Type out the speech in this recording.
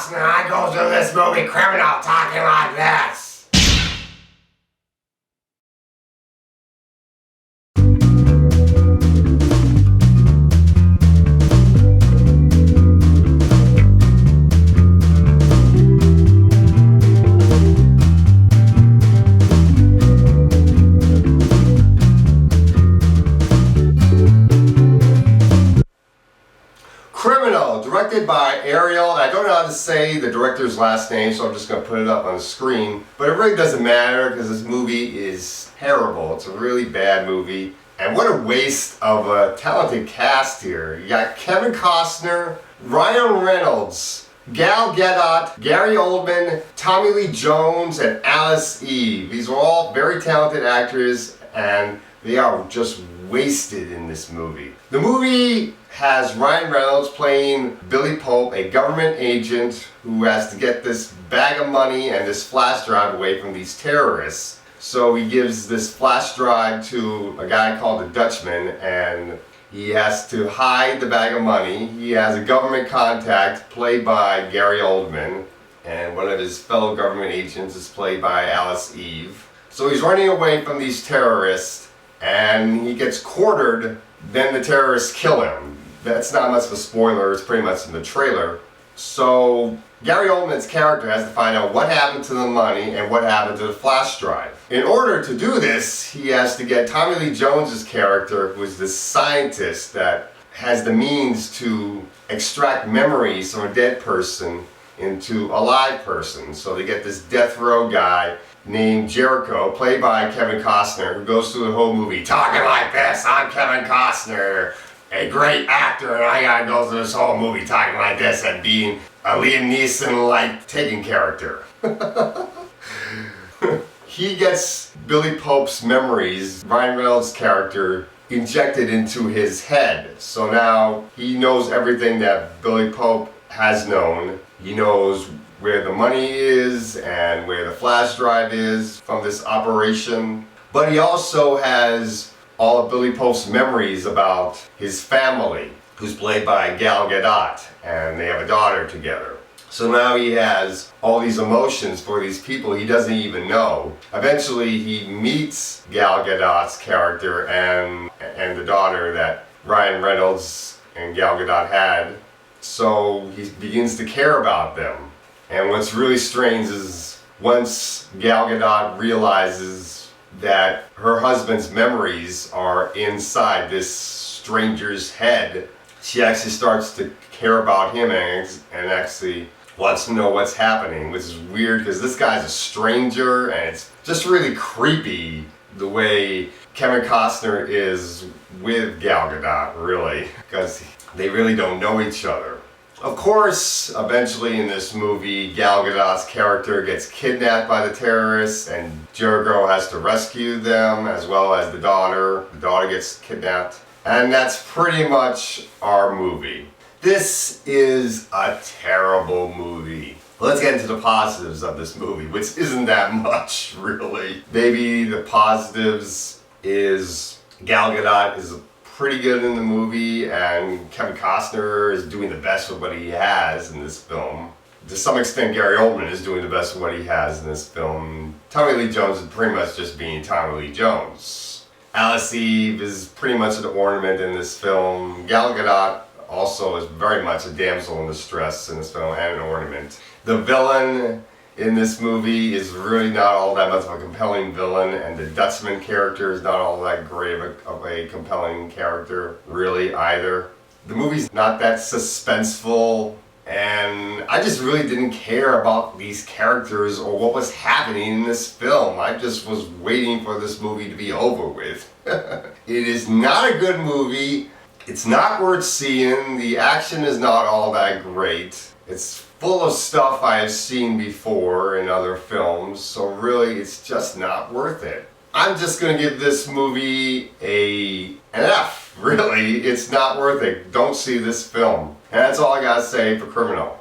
Costner. I go through this movie Criminal talking like this. Criminal, directed by Ariel. I don't know how to say the director's last name, so I'm just going to put it up on the screen. But it really doesn't matter because this movie is terrible. It's a really bad movie. And what a waste of a talented cast here. You got Kevin Costner, Ryan Reynolds, Gal Gadot, Gary Oldman, Tommy Lee Jones, and Alice Eve. These are all very talented actors, and they are just wasted in this movie. The movie has Ryan Reynolds playing Billy Pope, a government agent who has to get this bag of money and this flash drive away from these terrorists. So he gives this flash drive to a guy called the Dutchman, and he has to hide the bag of money. He has a government contact played by Gary Oldman, and one of his fellow government agents is played by Alice Eve. So he's running away from these terrorists, and he gets cornered. Then the terrorists kill him. That's not much of a spoiler, it's pretty much in the trailer. So Gary Oldman's character has to find out what happened to the money and what happened to the flash drive. In order to do this, he has to get Tommy Lee Jones's character, who is this scientist that has the means to extract memories from a dead person into a live person. So they get this death row guy named Jericho, played by Kevin Costner, who goes through the whole movie talking like this. I'm Kevin Costner, a great actor, and I gotta go through this whole movie talking like this and being a Liam Neeson-like taking character. He gets Billy Pope's memories, Ryan Reynolds' character, injected into his head. So now he knows everything that Billy Pope has known. He knows where the money is and where the flash drive is from this operation. But he also has all of Billy Pope's memories about his family, who's played by Gal Gadot, and they have a daughter together. So now he has all these emotions for these people he doesn't even know. Eventually he meets Gal Gadot's character and the daughter that Ryan Reynolds and Gal Gadot had. So he begins to care about them. And what's really strange is once Gal Gadot realizes that her husband's memories are inside this stranger's head, she actually starts to care about him and actually wants to know what's happening, which is weird because this guy's a stranger, and it's just really creepy the way Kevin Costner is with Gal Gadot, really, because they really don't know each other. Of course, eventually in this movie, Gal Gadot's character gets kidnapped by the terrorists, and Jericho has to rescue them, as well as the daughter. The daughter gets kidnapped. And that's pretty much our movie. This is a terrible movie. Let's get into the positives of this movie, which isn't that much, really. Maybe the positives is Gal Gadot is pretty good in the movie, and Kevin Costner is doing the best with what he has in this film. To some extent, Gary Oldman is doing the best with what he has in this film. Tommy Lee Jones is pretty much just being Tommy Lee Jones. Alice Eve is pretty much an ornament in this film. Gal Gadot also is very much a damsel in distress in this film and an ornament. The villain in this movie is really not all that much of a compelling villain, and the Dutchman character is not all that great of a compelling character, really, either. The movie's not that suspenseful, and I just really didn't care about these characters or what was happening in this film. I just was waiting for this movie to be over with. It is not a good movie. It's not worth seeing. The action is not all that great. It's full of stuff I have seen before in other films, so really it's just not worth it. I'm just going to give this movie an F, really. It's not worth it. Don't see this film. And that's all I got to say for Criminal.